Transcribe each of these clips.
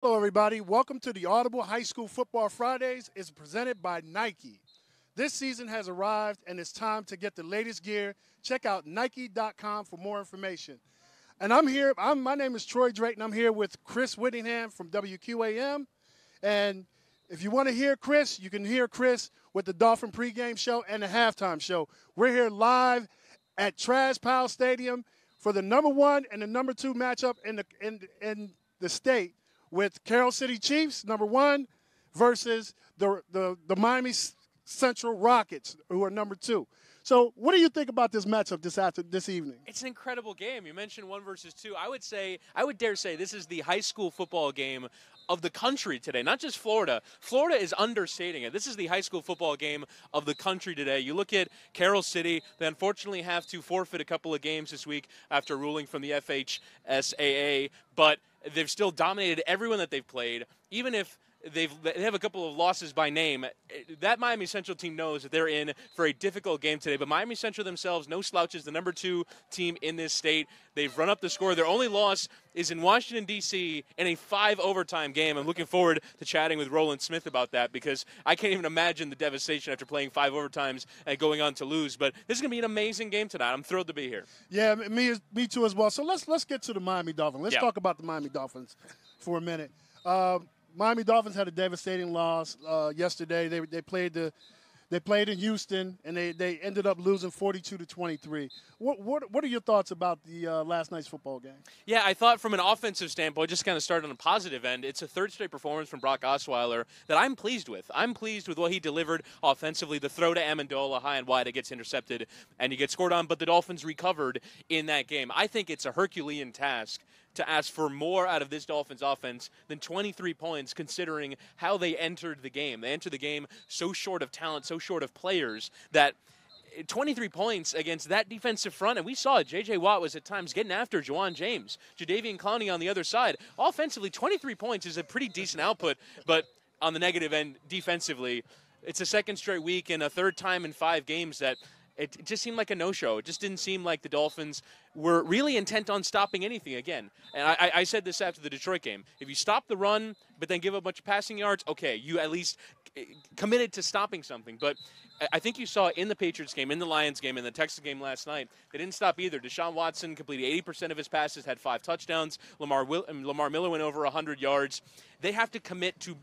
Hello, everybody. Welcome to the Audible High School Football Fridays. It's presented by Nike. This season has arrived, and it's time to get the latest gear. Check out Nike.com for more information. And I'm here. My name is Troy Drayton. I'm here with Chris Whittingham from WQAM. And if you want to hear Chris, you can hear Chris with the Dolphin pregame show and the halftime show. We're here live at Trash Pal Stadium for the number one and the number two matchup in the state with Carroll City Chiefs, number one, versus the Miami Central Rockets, who are number two. So, what do you think about this matchup this evening? It's an incredible game. You mentioned 1 versus 2. I would dare say this is the high school football game of the country today, not just Florida. Florida is understating it. This is the high school football game of the country today. You look at Carroll City, they unfortunately have to forfeit a couple of games this week after ruling from the FHSAA, but they've still dominated everyone that they've played, even if they have a couple of losses by name. That Miami Central team knows that they're in for a difficult game today. But Miami Central themselves, no slouches, the number 2 team in this state. They've run up the score. Their only loss is in Washington, D.C. in a 5-overtime game. I'm looking forward to chatting with Roland Smith about that because I can't even imagine the devastation after playing 5 overtimes and going on to lose. But this is going to be an amazing game tonight. I'm thrilled to be here. Yeah, me too as well. So let's get to the Miami Dolphins. Let's talk about the Miami Dolphins for a minute. Miami Dolphins had a devastating loss yesterday. They played in Houston and they ended up losing 42-23. What are your thoughts about the last night's football game? Yeah, I thought from an offensive standpoint, just kind of started on a positive end. It's a third straight performance from Brock Osweiler that I'm pleased with. I'm pleased with what he delivered offensively. The throw to Amendola high and wide, it gets intercepted and you get scored on, but the Dolphins recovered in that game. I think it's a Herculean task to ask for more out of this Dolphins offense than 23 points, considering how they entered the game. They entered the game so short of talent, so short of players, that 23 points against that defensive front, and we saw it. J.J. Watt was at times getting after Juwan James. Jadeveon Clowney on the other side. Offensively, 23 points is a pretty decent output, but on the negative end, defensively, it's a second straight week and a third time in 5 games that it just seemed like a no-show. It just didn't seem like the Dolphins were really intent on stopping anything again. And I said this after the Detroit game. If you stop the run but then give a bunch of passing yards, okay, you at least committed to stopping something. But I think you saw in the Patriots game, in the Lions game, in the Texas game last night, they didn't stop either. Deshaun Watson completed 80% of his passes, had 5 touchdowns. Lamar Miller went over 100 yards. They have to commit to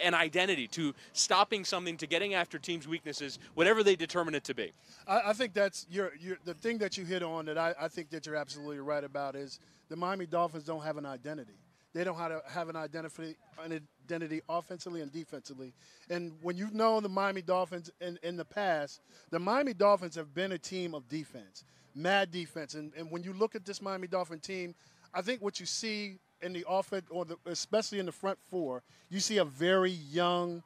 an identity, to stopping something, to getting after teams' weaknesses, whatever they determine it to be. I think that's the thing that you hit on that I think that you're absolutely right about is the Miami Dolphins don't have an identity. They don't have an identity offensively and defensively. And when you've known the Miami Dolphins in the past, the Miami Dolphins have been a team of defense, mad defense. And when you look at this Miami Dolphin team, I think what you see in the offense, especially in the front four, you see a very young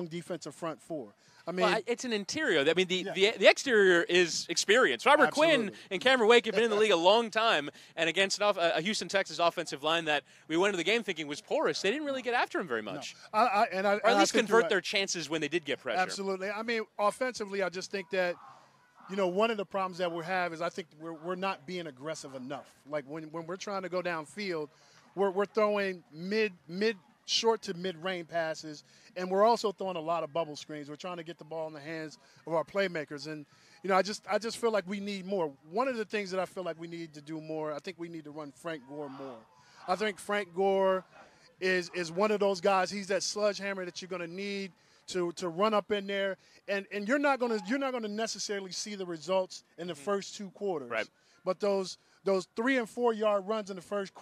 defensive front four. I mean, it's an interior. I mean, the exterior is experience. Robert Quinn and Cameron Wake have been in the league a long time, and against a Houston, Texas offensive line that we went into the game thinking was porous, they didn't really get after him very much. No. Or at least convert their chances when they did get pressure. Absolutely. I mean, offensively, I just think that, one of the problems that we have is I think we're not being aggressive enough. Like when we're trying to go downfield, we're throwing short to mid-range passes, and we're also throwing a lot of bubble screens. We're trying to get the ball in the hands of our playmakers, and I just feel like we need more. One of the things that I feel like we need to do more, I think we need to run Frank Gore more. I think Frank Gore is one of those guys. He's that sledgehammer that you're going to need to run up in there, and you're not going to necessarily see the results in the first 2 quarters. Right. But those 3 and 4 yard runs in the first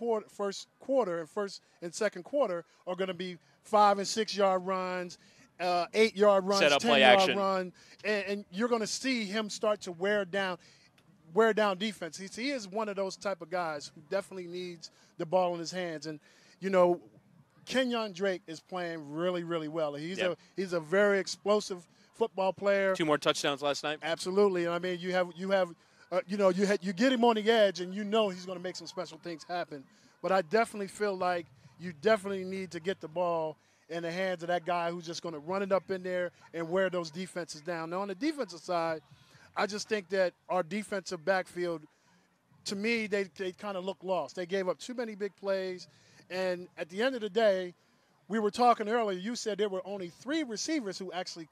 and second quarter are going to be 5 and 6 yard runs, 8 yard runs, Set up 10 play yard action. run, and you're going to see him start to wear down defense. He is one of those type of guys who definitely needs the ball in his hands. And Kenyon Drake is playing really, really well. He's a very explosive football player. 2 more touchdowns last night. Absolutely. And I mean, you get him on the edge, and he's going to make some special things happen. But I definitely feel like you definitely need to get the ball in the hands of that guy who's just going to run it up in there and wear those defenses down. Now, on the defensive side, I just think that our defensive backfield, to me, they kind of look lost. They gave up too many big plays, And at the end of the day, we were talking earlier. You said there were only 3 receivers who actually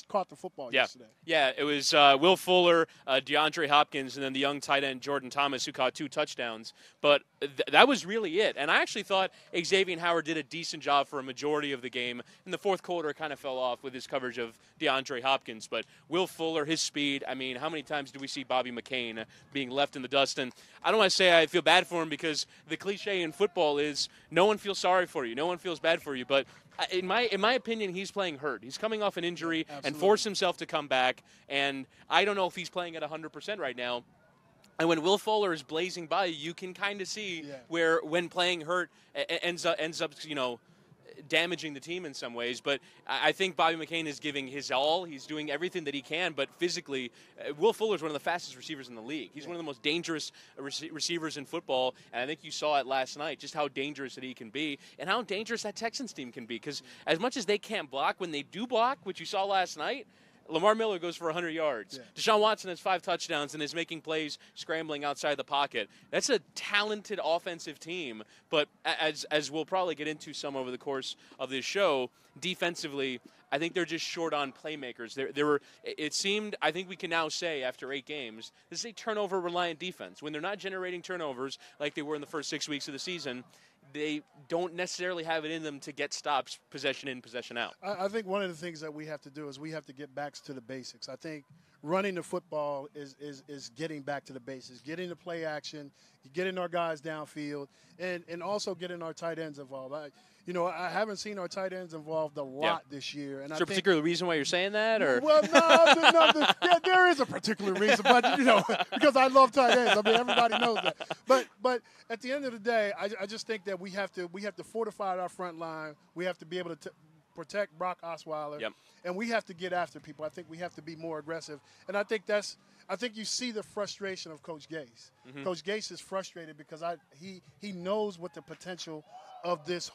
caught the football yesterday. Yeah, it was Will Fuller, DeAndre Hopkins, and then the young tight end Jordan Thomas, who caught 2 touchdowns. But that was really it. And I actually thought Xavier Howard did a decent job for a majority of the game. In the fourth quarter, it kind of fell off with his coverage of DeAndre Hopkins. But Will Fuller, his speed, I mean, how many times do we see Bobby McCain being left in the dust? And I don't want to say I feel bad for him, because the cliche in football is no one feels sorry for you, no one feels bad for you. But in my opinion, he's playing hurt. He's coming off an injury and forced himself to come back. And I don't know if he's playing at 100% right now. And when Will Fuller is blazing by, you can kind of see where, when playing hurt, ends up damaging the team in some ways. But I think Bobby McCain is giving his all. He's doing everything that he can. But physically, Will Fuller is one of the fastest receivers in the league. He's one of the most dangerous receivers in football. And I think you saw it last night, just how dangerous that he can be and how dangerous that Texans team can be. Because as much as they can't block, when they do block, which you saw last night, Lamar Miller goes for 100 yards. Yeah. Deshaun Watson has 5 touchdowns and is making plays scrambling outside the pocket. That's a talented offensive team, but as we'll probably get into some over the course of this show, defensively, I think they're just short on playmakers. It seemed, I think we can now say after 8 games, this is a turnover-reliant defense. When they're not generating turnovers like they were in the first 6 weeks of the season, they don't necessarily have it in them to get stops, possession in, possession out. I think one of the things that we have to do is we have to get back to the basics. I think running the football is getting back to the basics, getting the play action, getting our guys downfield, and also getting our tight ends involved. I haven't seen our tight ends involved a lot this year. And is there a particular reason why you're saying that? Or? Well, no, there is a particular reason, but because I love tight ends. I mean, everybody knows that. But at the end of the day, I just think that we have to fortify our front line. We have to be able to protect Brock Osweiler, and we have to get after people. I think we have to be more aggressive, and I think you see the frustration of Coach Gase. Mm-hmm. Coach Gase is frustrated because he knows what the potential of this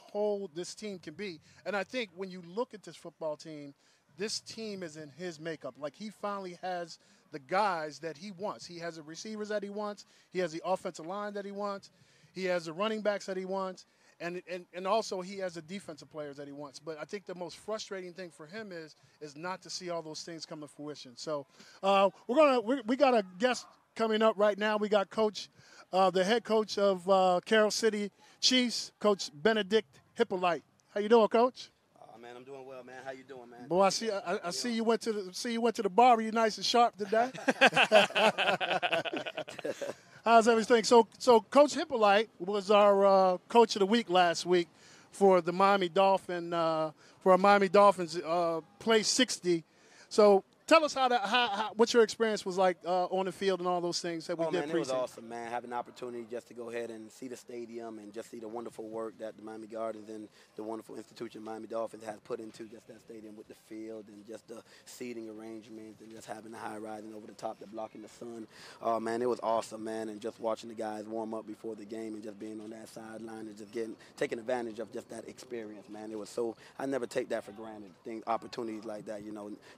team can be. And I think when you look at this football team, this team is in his makeup. Like, he finally has the guys that he wants. He has the receivers that he wants. He has the offensive line that he wants. He has the running backs that he wants. And also he has the defensive players that he wants. But I think the most frustrating thing for him is not to see all those things come to fruition. So we got a guest coming up right now. We got the head coach of Carroll City Chiefs, Coach Benedict Hippolyte. How you doing, Coach? Man, I'm doing well, man. How you doing, man? Boy, I see you went to the barber. You nice and sharp today. How's everything? So Coach Hippolyte was our coach of the week last week for the Miami Dolphins. For our Miami Dolphins, play 60. So tell us what your experience was like on the field and all those things that we did. Man, it was awesome, man. Having the opportunity just to go ahead and see the stadium and just see the wonderful work that the Miami Gardens and the wonderful institution Miami Dolphins has put into just that stadium with the field and just the seating arrangements and just having the high rising over the top that blocking the sun. Man, it was awesome, man. And just watching the guys warm up before the game and just being on that sideline and just taking advantage of just that experience, man. It was I never take that for granted. Opportunities like that,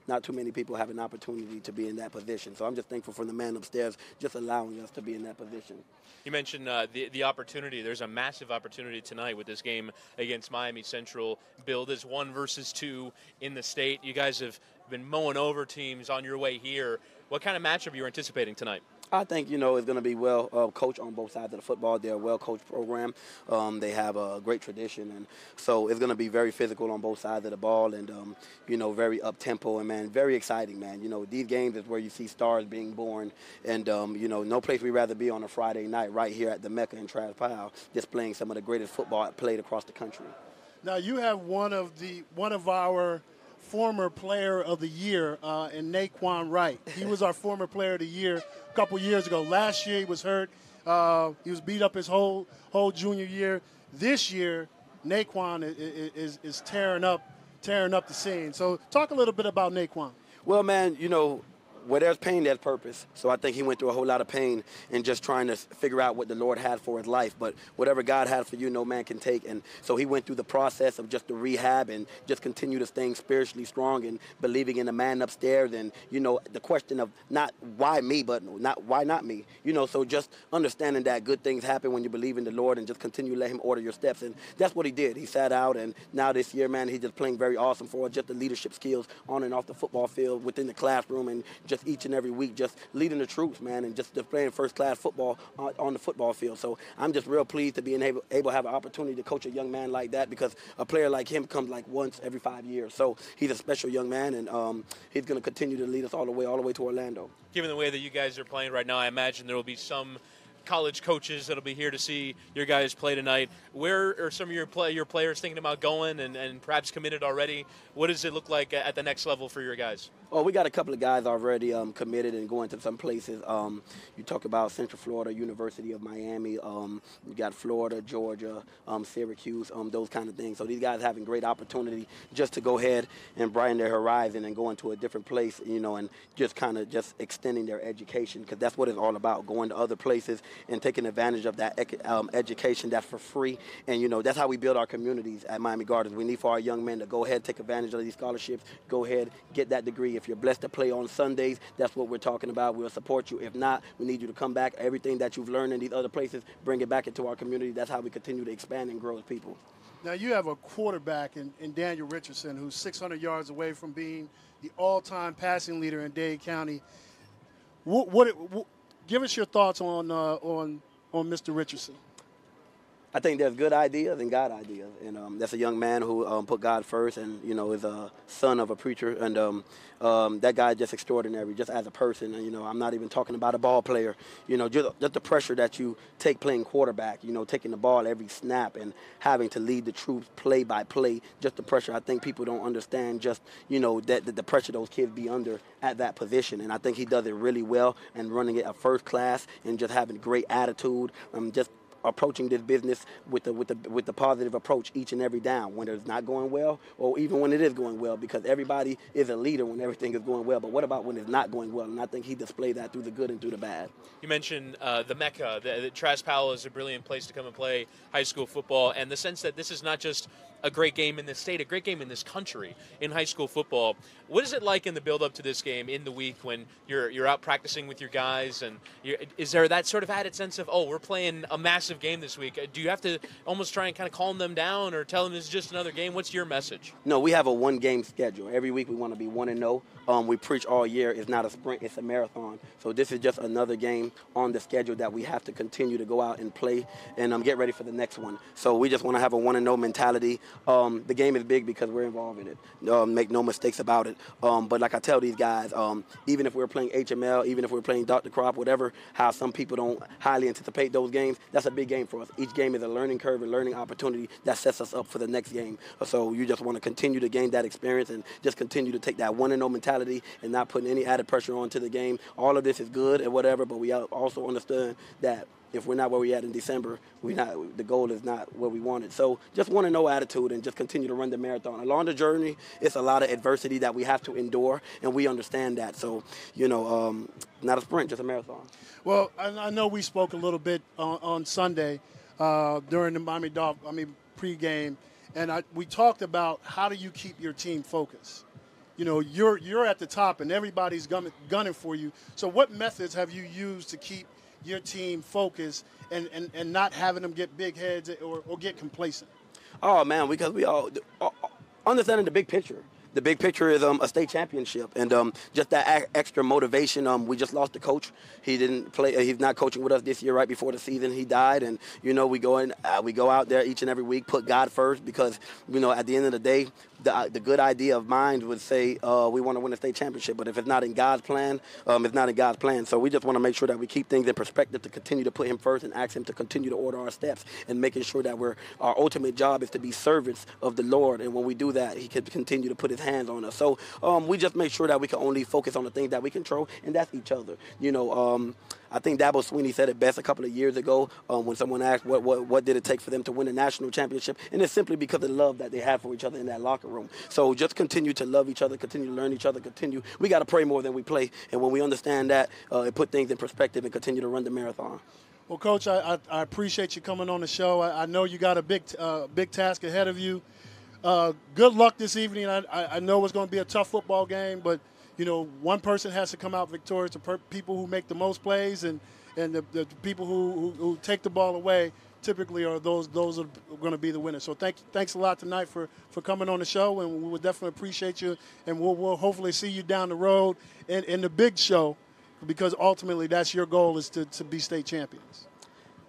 not too many people have an opportunity to be in that position. So I'm just thankful for the man upstairs just allowing us to be in that position. You mentioned the opportunity. There's a massive opportunity tonight with this game against Miami Central, billed as 1 versus 2 in the state. You guys have been mowing over teams on your way here. What kind of matchup are you anticipating tonight? I think, it's going to be well coached on both sides of the football. They're a well-coached program. They have a great tradition. And so it's going to be very physical on both sides of the ball and, very up-tempo. And, man, very exciting, man. These games is where you see stars being born. And, no place we'd rather be on a Friday night right here at the Mecca in Travis Powell, displaying some of the greatest football played across the country. Now, you have one of our former player of the year in Naquan Wright. He was our former player of the year a couple years ago. Last year he was hurt. He was beat up his whole junior year. This year, Naquan is tearing up the scene. So talk a little bit about Naquan. Well, man, where there's pain, there's purpose. So I think he went through a whole lot of pain in just trying to figure out what the Lord had for his life. But whatever God had for you, no man can take. And so he went through the process of just the rehab and just continue to staying spiritually strong and believing in the man upstairs. And, you know, the question of not why me, but not why not me. You know, so just understanding that good things happen when you believe in the Lord and just continue to let him order your steps. And that's what he did. He sat out, and now this year, man, he's just playing very awesome for us. Just the leadership skills on and off the football field, within the classroom, and just each and every week, just leading the troops, man, and just playing first-class football on the football field. So I'm just real pleased to be able to have an opportunity to coach a young man like that, because a player like him comes like once every 5 years. So he's a special young man, and he's going to continue to lead us all the way to Orlando. Given the way that you guys are playing right now, I imagine there will be some college coaches that'll be here to see your guys play tonight. Where are some of your players thinking about going and perhaps committed already? What does it look like at the next level for your guys? Oh, we got a couple of guys already committed and going to some places. You talk about Central Florida, University of Miami. You got Florida, Georgia, Syracuse, those kind of things. So these guys having great opportunity just to go ahead and broaden their horizon and go into a different place, you know, and just kind of just extending their education, because that's what it's all about, going to other places and taking advantage of that education that's for free. And, you know, that's how we build our communities at Miami Gardens. We need for our young men to go ahead, take advantage of these scholarships, go ahead, get that degree. If you're blessed to play on Sundays, that's what we're talking about. We'll support you. If not, we need you to come back. Everything that you've learned in these other places, bring it back into our community. That's how we continue to expand and grow as people. Now, you have a quarterback in Daniel Richardson who's 600 yards away from being the all-time passing leader in Dade County. Give us your thoughts on Mr. Richardson. I think there's good ideas and God ideas, and that's a young man who put God first, and, you know, is a son of a preacher, and that guy is just extraordinary, just as a person. And, you know, I'm not even talking about a ball player. You know, just the pressure that you take playing quarterback, you know, taking the ball every snap and having to lead the troops play by play, just the pressure. I think people don't understand just, you know, that the pressure those kids be under at that position, and I think he does it really well, and running it a first class and just having great attitude, just approaching this business with the positive approach each and every down when it's not going well, or even when it is going well, because everybody is a leader when everything is going well. But what about when it's not going well? And I think he displayed that through the good and through the bad. You mentioned the Mecca. The Trask Powell is a brilliant place to come and play high school football, and the sense that this is not just a great game in this state, a great game in this country in high school football. What is it like in the build-up to this game in the week when you're out practicing with your guys, and is there that sort of added sense of, oh, we're playing a massive game this week? Do you have to almost try and kind of calm them down or tell them it's just another game? What's your message? No, we have a one-game schedule. Every week we want to be 1-0. We preach all year. It's not a sprint, it's a marathon. So this is just another game on the schedule that we have to continue to go out and play and get ready for the next one. So we just want to have a 1-0 mentality. The game is big because we're involved in it. Make no mistakes about it. But like I tell these guys, even if we're playing HML, even if we're playing Dr. Crop, whatever, how some people don't highly anticipate those games, that's a big game for us. Each game is a learning curve, a learning opportunity that sets us up for the next game. So you just want to continue to gain that experience and just continue to take that 1-0 mentality and not putting any added pressure onto the game. All of this is good and whatever, but we also understand that if we're not where we're at in December, the goal is not where we want it. So just 1-0 attitude and just continue to run the marathon. Along the journey, it's a lot of adversity that we have to endure, and we understand that. So, you know, not a sprint, just a marathon. Well, I know we spoke a little bit on Sunday during the Miami pregame, and we talked about how do you keep your team focused. You know, you're at the top, and everybody's gunning for you. So what methods have you used to keep your team focused and not having them get big heads or get complacent? Oh, man, because we all understanding the big picture. The big picture is a state championship, and just that extra motivation. We just lost the coach. He didn't play. He's not coaching with us this year. Right before the season, he died, and you know we go out there each and every week, put God first, because you know at the end of the day, the good idea of mine would say we want to win a state championship, but if it's not in God's plan, it's not in God's plan. So we just want to make sure that we keep things in perspective, to continue to put Him first and ask Him to continue to order our steps, and making sure that our ultimate job is to be servants of the Lord, and when we do that, He can continue to put His hands on us. So we just make sure that we can only focus on the things that we control, and that's each other. You know, I think Dabo Swinney said it best a couple of years ago when someone asked what did it take for them to win a national championship, and it's simply because of the love that they have for each other in that locker room. So just continue to love each other, continue to learn each other, we got to pray more than we play, and when we understand that, it put things in perspective and continue to run the marathon. Well, Coach, I appreciate you coming on the show. I know you got a big task ahead of you. Good luck this evening. I know it's going to be a tough football game, but one person has to come out victorious. The people who make the most plays and the people who take the ball away typically are those are going to be the winners. So thanks a lot tonight for coming on the show, and we would definitely appreciate you. And we'll hopefully see you down the road in the big show, because ultimately that's your goal, is to be state champions.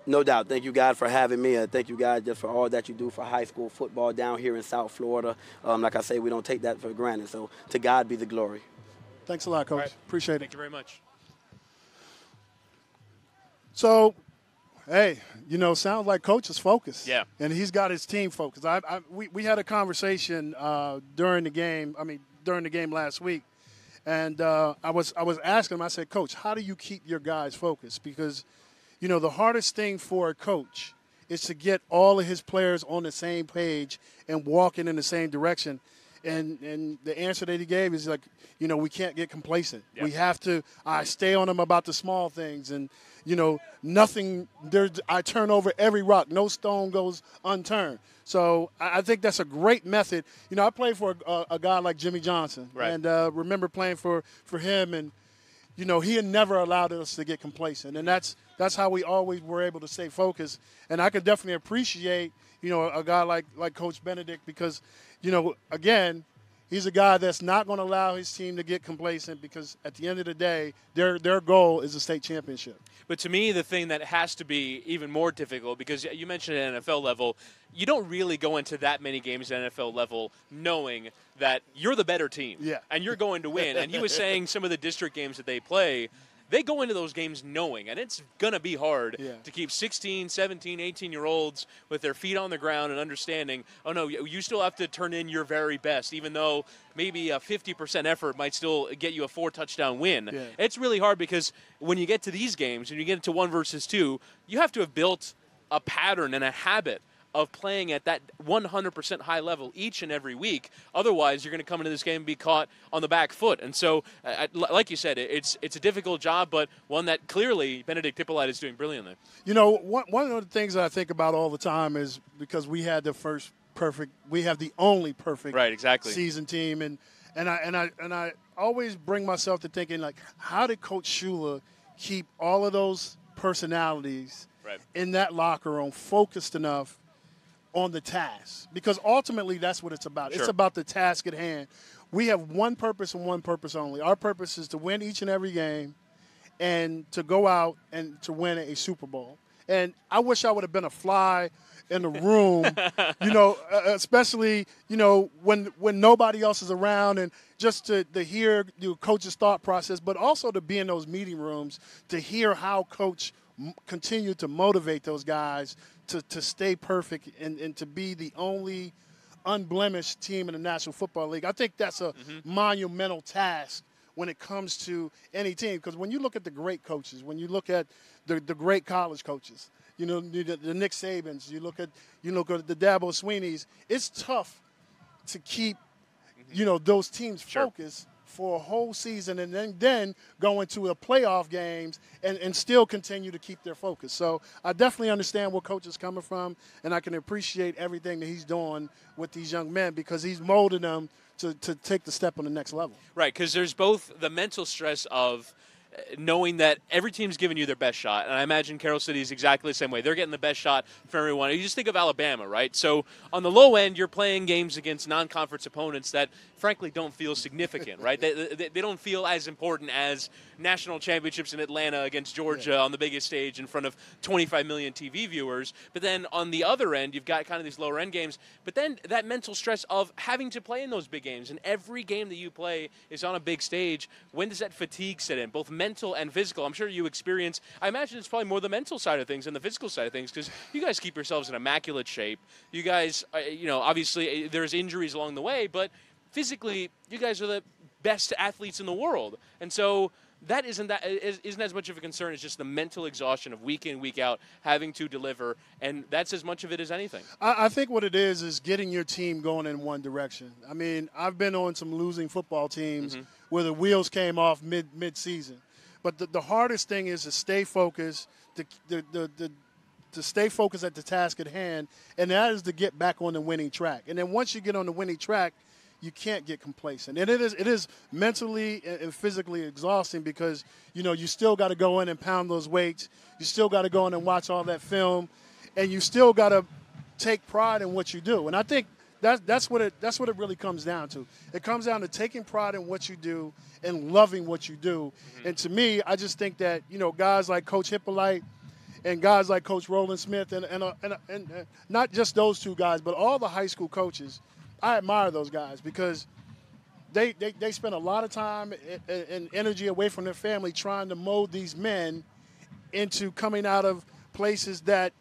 No doubt. Thank you, guys, for having me. Thank you, guys, just for all that you do for high school football down here in South Florida. Like I say, we don't take that for granted. So to God be the glory. Thanks a lot, Coach. Right. Appreciate it. Thank you very much. So, hey, sounds like Coach is focused. Yeah. And he's got his team focused. We had a conversation during the game last week, and I was asking him, I said, Coach, how do you keep your guys focused? Because, the hardest thing for a coach is to get all of his players on the same page and walking in the same direction. And the answer that he gave is like, we can't get complacent. Yep. We have to stay on them about the small things. And, nothing, I turn over every rock. No stone goes unturned. So I think that's a great method. I played for a guy like Jimmy Johnson. Right. And remember playing for him. And, he had never allowed us to get complacent. And that's how we always were able to stay focused. And I could definitely appreciate, a guy like Coach Benedict, because, again, he's a guy that's not going to allow his team to get complacent, because at the end of the day, their goal is a state championship. But to me, the thing that has to be even more difficult, because you mentioned at NFL level, you don't really go into that many games at NFL level knowing that you're the better team. Yeah. And you're going to win. And he was saying some of the district games that they play, they go into those games knowing, and it's going to be hard to keep 16, 17, 18-year-olds with their feet on the ground and understanding, oh, no, you still have to turn in your very best, even though maybe a 50% effort might still get you a 4-touchdown win. Yeah. It's really hard, because when you get to these games and you get into 1 versus 2, you have to have built a pattern and a habit of playing at that 100% high level each and every week. Otherwise, you're going to come into this game and be caught on the back foot. And so, like you said, it's a difficult job, but one that clearly Benedict Hippolyte is doing brilliantly. One of the things that I think about all the time is, because we had the only perfect right, exactly. season team, and I always bring myself to thinking, like, how did Coach Shula keep all of those personalities in that locker room focused enough on the task? Because ultimately that's what it's about. Sure. It's about the task at hand. We have one purpose and one purpose only. Our purpose is to win each and every game and to go out and to win a Super Bowl. And I wish I would have been a fly in the room, especially, when nobody else is around, and just to hear the coach's thought process, but also to be in those meeting rooms to hear how Coach continue to motivate those guys to stay perfect and to be the only unblemished team in the National Football League. I think that's a monumental task when it comes to any team, because when you look at the great coaches, when you look at the great college coaches, the Nick Sabans, you look at the Dabo Sweeneys, it's tough to keep those teams focused for a whole season, and then go into the playoff games and still continue to keep their focus. So I definitely understand where Coach is coming from, and I can appreciate everything that he's doing with these young men, because he's molding them to take the step on the next level. Right, because there's both the mental stress of knowing that every team's giving you their best shot, and I imagine Carroll City is exactly the same way. They're getting the best shot for everyone. You just think of Alabama, right? So on the low end, you're playing games against non-conference opponents that, frankly, don't feel significant, right? They don't feel as important as national championships in Atlanta against Georgia on the biggest stage in front of 25 million TV viewers. But then on the other end, you've got kind of these lower end games. But then that mental stress of having to play in those big games, and every game that you play is on a big stage. When does that fatigue set in, both mental and physical? I'm sure you experience, I imagine it's probably more the mental side of things than the physical side of things, because you guys keep yourselves in immaculate shape. You guys, obviously there's injuries along the way, but physically, you guys are the best athletes in the world. And so that isn't as much of a concern as just the mental exhaustion of week in, week out, having to deliver, and that's as much of it as anything. I think what it is getting your team going in one direction. I mean, I've been on some losing football teams where the wheels came off mid-season. But the hardest thing is to stay focused, to stay focused at the task at hand, and that is to get back on the winning track. And then once you get on the winning track, you can't get complacent. And it is mentally and physically exhausting because, you still got to go in and pound those weights. You still got to go in and watch all that film, and you still got to take pride in what you do. And I think that's what it really comes down to. It comes down to taking pride in what you do and loving what you do. And to me, I just think that, guys like Coach Hippolyte and guys like Coach Roland Smith and not just those two guys, but all the high school coaches, I admire those guys because they spend a lot of time and energy away from their family trying to mold these men into coming out of places that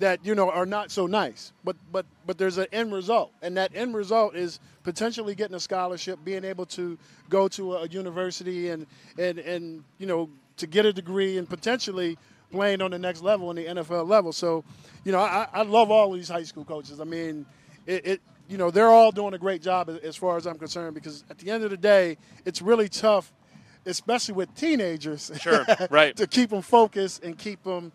are not so nice. But there's an end result, and that end result is potentially getting a scholarship, being able to go to a university and to get a degree and potentially playing on the next level, in the NFL level. So, I love all these high school coaches. I mean, they're all doing a great job as far as I'm concerned because at the end of the day, it's really tough, especially with teenagers, sure, right, to keep them focused and keep them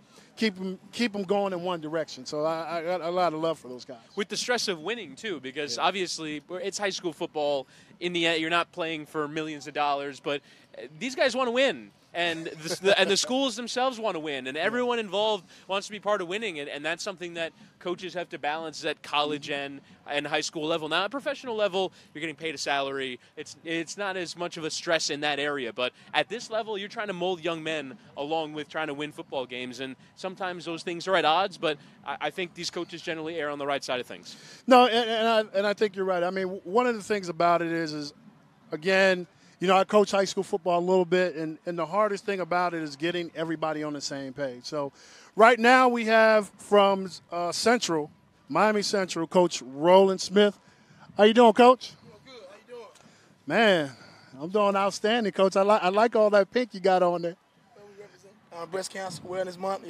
going in one direction. So I got a lot of love for those guys. With the stress of winning, too, because obviously it's high school football. In the end, you're not playing for millions of dollars, but these guys want to win. And the schools themselves want to win, and everyone involved wants to be part of winning, and that's something that coaches have to balance at college and high school level. Now, at professional level, you're getting paid a salary. It's not as much of a stress in that area, but at this level, you're trying to mold young men along with trying to win football games, and sometimes those things are at odds, but I think these coaches generally err on the right side of things. No, and I think you're right. I mean, one of the things about it is again, I coach high school football a little bit, and the hardest thing about it is getting everybody on the same page. So right now we have from Miami Central, Coach Roland Smith. How you doing, Coach? Doing good. How you doing? Man, I'm doing outstanding, Coach. I like all that pink you got on there. We represent Breast Cancer Awareness Month,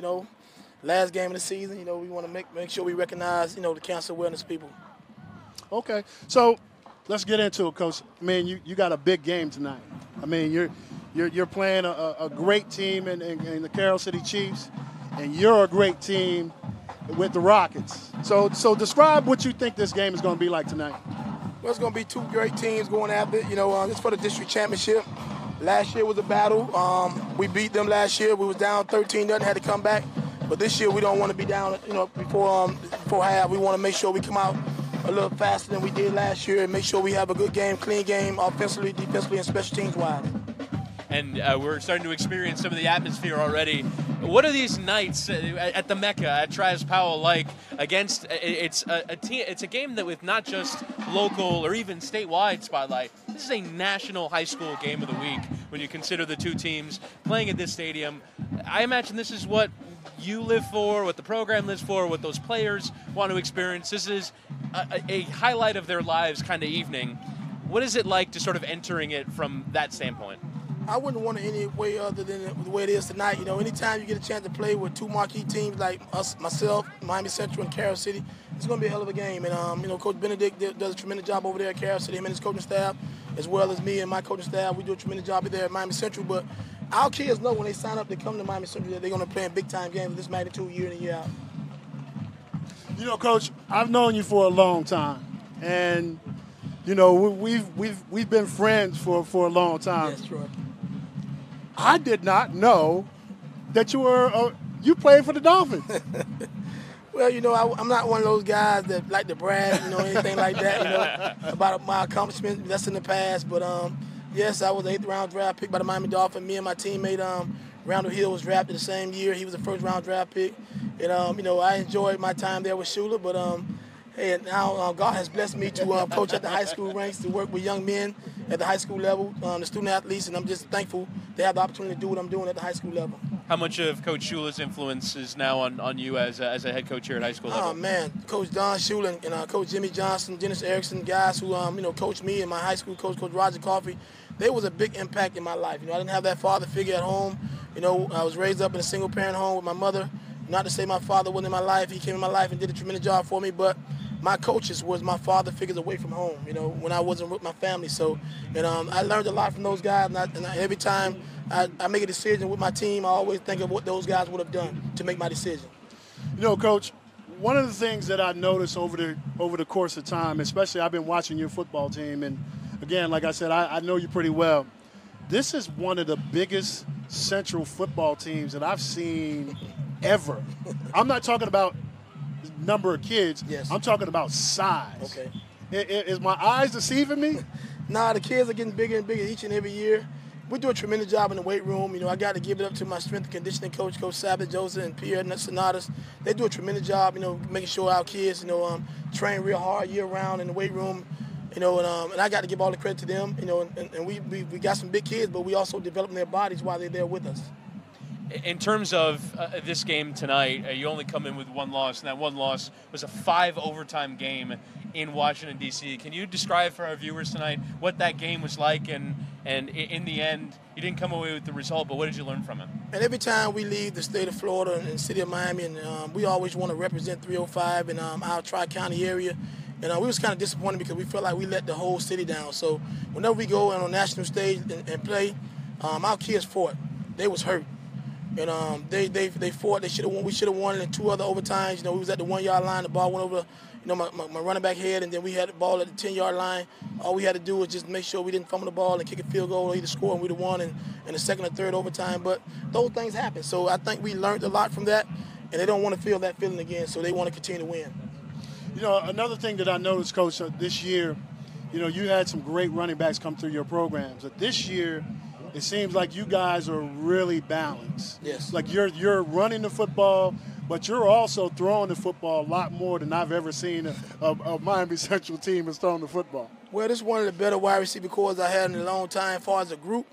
last game of the season. We want to make sure we recognize, the cancer awareness people. Okay. So let's get into it, Coach. I mean, you got a big game tonight. I mean, you're playing a great team in the Carroll City Chiefs, and you're a great team with the Rockets. So describe what you think this game is going to be like tonight. Well, it's going to be two great teams going after it. It's for the district championship. Last year was a battle. We beat them last year. We was down 13-0, had to come back. But this year we don't want to be down, before half. We want to make sure we come out a little faster than we did last year and make sure we have a good game, clean game, offensively, defensively, and special teams-wise. And we're starting to experience some of the atmosphere already. What are these nights at the Mecca, at Travis Powell, like against it's a game that with not just local or even statewide spotlight, this is a national high school game of the week when you consider the two teams playing at this stadium. I imagine this is what you live for, what the program lives for, what those players want to experience. This is a highlight of their lives kind of evening. What is it like to sort of entering it from that standpoint? I wouldn't want it any way other than the way it is tonight. Anytime you get a chance to play with two marquee teams like us, myself, Miami Central, and Carroll City, it's going to be a hell of a game. And, Coach Benedict does a tremendous job over there at Carroll City, him and his coaching staff, as well as me and my coaching staff. We do a tremendous job there at Miami Central. But our kids know when they sign up to come to Miami Central that they're going to play in big-time games of this magnitude year in and year out. Coach, I've known you for a long time. And, we've been friends for a long time. Yes, Troy. I did not know that you played for the Dolphins. Well, I'm not one of those guys that like to brag, anything like that, about my accomplishments. That's in the past. But, yes, I was an 8th-round draft pick by the Miami Dolphins. Me and my teammate, Randall Hill, was drafted the same year. He was a 1st-round draft pick. And, I enjoyed my time there with Shula. But, Hey, and now God has blessed me to coach at the high school ranks, to work with young men at the high school level, the student athletes, and I'm just thankful to have the opportunity to do what I'm doing at the high school level. How much of Coach Shula's influence is now on you as a head coach here at high school level? Oh, man, Coach Don Shula and Coach Jimmy Johnson, Dennis Erickson, guys who coached me and my high school coach, Coach Roger Coffey, they was a big impact in my life. I didn't have that father figure at home. I was raised up in a single-parent home with my mother. Not to say my father wasn't in my life. He came in my life and did a tremendous job for me, but my coaches was my father figures away from home, when I wasn't with my family. So, I learned a lot from those guys, and every time I make a decision with my team, I always think of what those guys would have done to make my decision. Coach, one of the things that I noticed over the course of time, especially I've been watching your football team, and again, like I said, I know you pretty well. This is one of the biggest Central football teams that I've seen ever. I'm not talking about number of kids. Yes. I'm talking about size. Okay. Is my eyes deceiving me? Nah, the kids are getting bigger and bigger each and every year. We do a tremendous job in the weight room. I got to give it up to my strength and conditioning coach, Coach Savage Joseph and Pierre Sonatas. They do a tremendous job, making sure our kids, train real hard year round in the weight room. And I got to give all the credit to them. And we got some big kids, but we also developing their bodies while they're there with us. In terms of this game tonight, you only come in with one loss, and that one loss was a 5-overtime game in Washington, D.C. Can you describe for our viewers tonight what that game was like? And in the end, you didn't come away with the result, but what did you learn from it? And every time we leave the state of Florida and the city of Miami, and we always want to represent 305 in our Tri-County area. And we was kind of disappointed because we felt like we let the whole city down. So whenever we go on a national stage and play, our kids fought. They was hurt. And they fought. They should have won. We should have won in 2 other overtimes. We was at the 1-yard line. The ball went over, my running back head, and then we had the ball at the 10-yard line. All we had to do was just make sure we didn't fumble the ball and kick a field goal or either score, and we'd have won in the second or third overtime. But those things happen. So I think we learned a lot from that, and they don't want to feel that feeling again. So they want to continue to win. Another thing that I noticed, Coach, this year, you had some great running backs come through your programs. But this year, it seems like you guys are really balanced. Yes. Like you're running the football, but you're also throwing the football a lot more than I've ever seen a Miami Central team is throwing the football. Well, this is one of the better wide receiver corps I had in a long time as far as a group.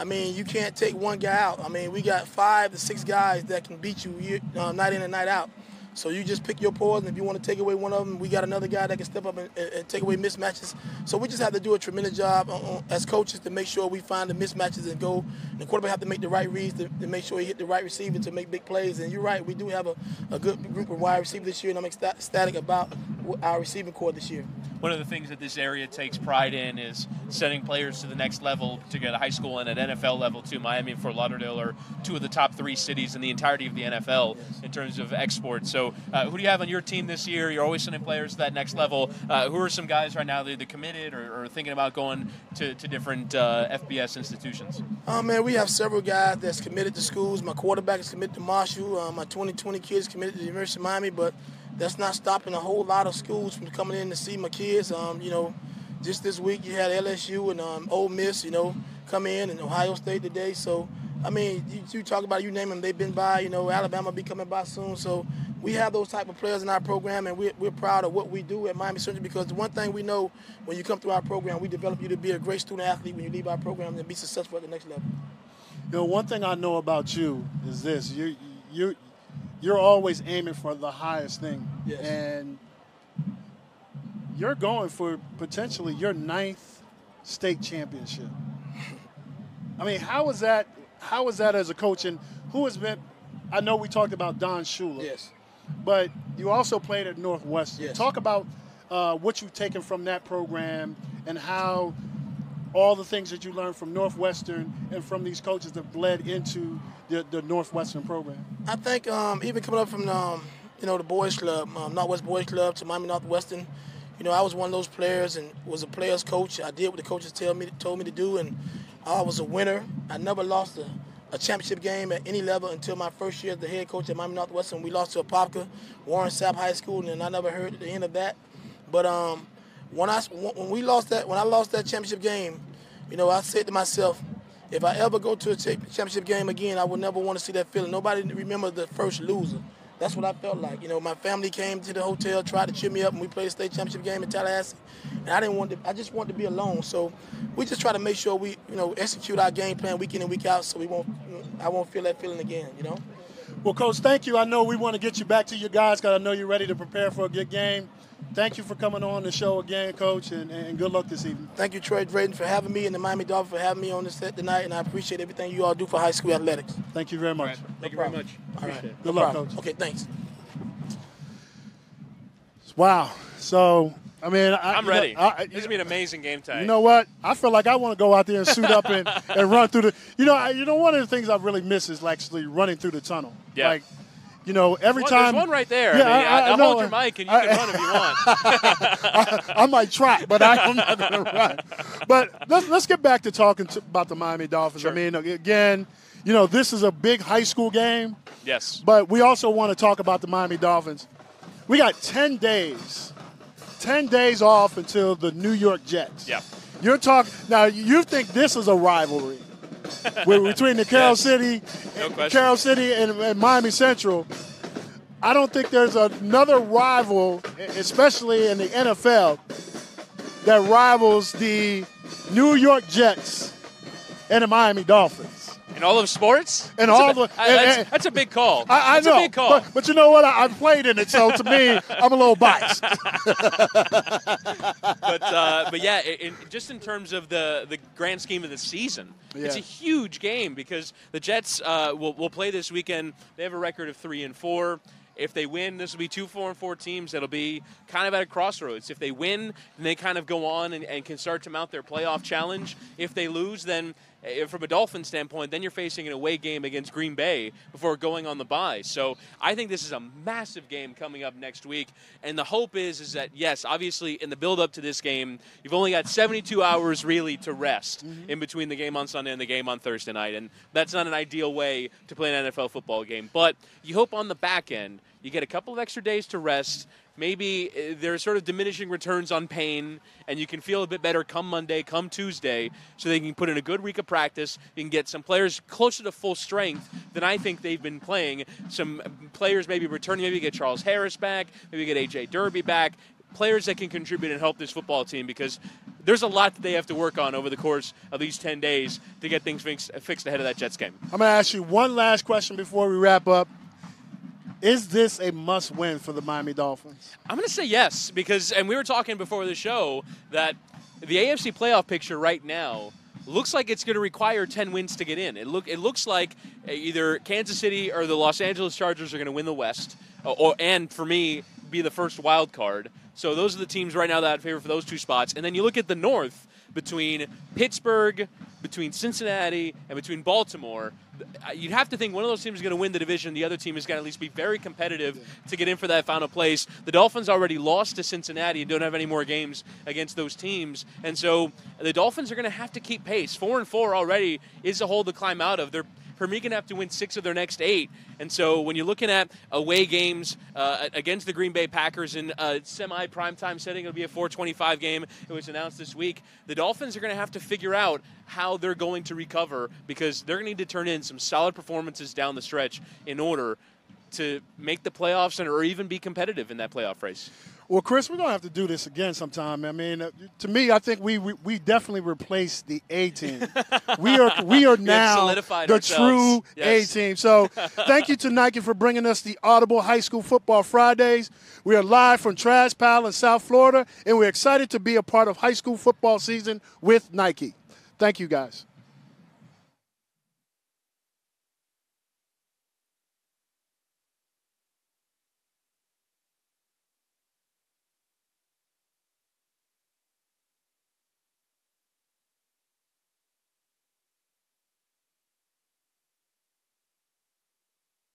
You can't take one guy out. We got 5 to 6 guys that can beat you night in and night out. So you just pick your poison. If you want to take away one of them, we got another guy that can step up and take away mismatches. So we just have to do a tremendous job as coaches to make sure we find the mismatches and go. And the quarterback have to make the right reads to make sure he hit the right receiver to make big plays. And you're right, we do have a good group of wide receivers this year, and I'm ecstatic about our receiving corps this year. One of the things that this area takes pride in is sending players to the next level, to get a high school and an NFL level too. Miami and Fort Lauderdale are 2 of the top 3 cities in the entirety of the NFL in terms of export. So who do you have on your team this year? You're always sending players to that next level. Who are some guys right now that are committed or thinking about going to different FBS institutions? Man, we have several guys that's committed to schools. My quarterback is committed to Marshall. My 2020 kids committed to the University of Miami, but that's not stopping a whole lot of schools from coming in to see my kids. Just this week you had LSU and Ole Miss, come in, and Ohio State today. So, you talk about, you name them, they've been by. Alabama be coming by soon. So we have those type of players in our program, and we're proud of what we do at Miami Central, because the one thing we know, when you come through our program, we develop you to be a great student athlete when you leave our program and be successful at the next level. One thing I know about you is this: you're always aiming for the highest thing. Yes. And you're going for potentially your 9th state championship. How is that as a coach? And who has been, I know we talked about Don Shula. Yes. But you also played at Northwestern. Yes. Talk about what you've taken from that program and how all the things that you learned from Northwestern and from these coaches have bled into the Northwestern program. I think even coming up from the boys club, Northwest Boys Club to Miami Northwestern, I was one of those players and was a player's coach. I did what the coaches told me to do, and I was a winner. I never lost a championship game at any level until my first year as the head coach at Miami Northwestern. We lost to Apopka, Warren Sapp High School, and I never heard the end of that. But when I lost that championship game, I said to myself, if I ever go to a championship game again, I would never want to see that feeling. Nobody remembers the first loser. That's what I felt like. You know, my family came to the hotel, tried to cheer me up, and we played a state championship game in Tallahassee. And I just wanted to be alone. So we just try to make sure we, execute our game plan week in and week out, so I won't feel that feeling again. Well, Coach, thank you. I know we want to get you back to your guys because I know you're ready to prepare for a good game. Thank you for coming on the show again, Coach, and good luck this evening. Thank you, Troy Drayton, for having me, and the Miami Dolphins for having me on this set tonight, and I appreciate everything you all do for high school athletics. Thank you very much. Right. Thank you very much. All right. Good luck, Coach. Okay, thanks. Wow. So, I mean, I'm ready. This is going to be an amazing game tonight. You know what? I feel like I want to go out there and suit up and run through the one of the things I really miss is actually running through the tunnel. Yeah. Like, every time. There's one right there. Yeah, I'll hold your mic and you can run if you want. I might try, but I'm not going to run. But let's get back to talking about the Miami Dolphins. Sure. I mean, again, this is a big high school game. Yes. But we also want to talk about the Miami Dolphins. We got 10 days off until the New York Jets. Yeah. You're talking now. You think this is a rivalry between the Carroll City, and Miami Central? I don't think there's another rival, especially in the NFL, that rivals the New York Jets and the Miami Dolphins. In all of sports? That's a big call. I know. That's a big call. But you know what? I've played in it, so to me, I'm a little biased. But yeah, just in terms of the grand scheme of the season, it's a huge game because the Jets will play this weekend. They have a record of 3-4. If they win, this will be 2 4-4 teams that'll be kind of at a crossroads. If they win, then they kind of go on and can start to mount their playoff challenge. If they lose, then from a Dolphin standpoint, then you're facing an away game against Green Bay before going on the bye. So I think this is a massive game coming up next week. And the hope is that, yes, obviously in the build-up to this game, you've only got 72 hours really to rest in between the game on Sunday and the game on Thursday night. And that's not an ideal way to play an NFL football game. But you hope on the back end you get a couple of extra days to rest. Maybe there's sort of diminishing returns on pain, and you can feel a bit better come Monday, come Tuesday, so they can put in a good week of practice. You can get some players closer to full strength than I think they've been playing. Some players maybe returning, maybe get Charles Harris back, maybe get A.J. Derby back, players that can contribute and help this football team because there's a lot that they have to work on over the course of these 10 days to get things fixed ahead of that Jets game. I'm going to ask you one last question before we wrap up. Is this a must-win for the Miami Dolphins? I'm going to say yes because, and we were talking before the show, that the AFC playoff picture right now looks like it's going to require 10 wins to get in. It looks like either Kansas City or the Los Angeles Chargers are going to win the West, and for me, be the first wild card. So those are the teams right now that I'd favor for those two spots. And then you look at the North between Pittsburgh, between Cincinnati, and between Baltimore. You'd have to think one of those teams is going to win the division. The other team is going to at least be very competitive to get in for that final place. The Dolphins already lost to Cincinnati and don't have any more games against those teams. And so the Dolphins are going to have to keep pace. 4-4 already is a hole to climb out of. They're going to have to win 6 of their next 8. And so when you're looking at away games against the Green Bay Packers in a semi-primetime setting, it'll be a 4:25 game. It was announced this week. The Dolphins are going to have to figure out how they're going to recover because they're going to need to turn in some solid performances down the stretch in order to make the playoffs or even be competitive in that playoff race. Well, Chris, we're going to have to do this again sometime. I mean, to me, I think we definitely replaced the A team. We are now the true A team. So thank you to Nike for bringing us the Audible High School Football Fridays. We are live from Trash Pal in South Florida, and we're excited to be a part of high school football season with Nike. Thank you, guys.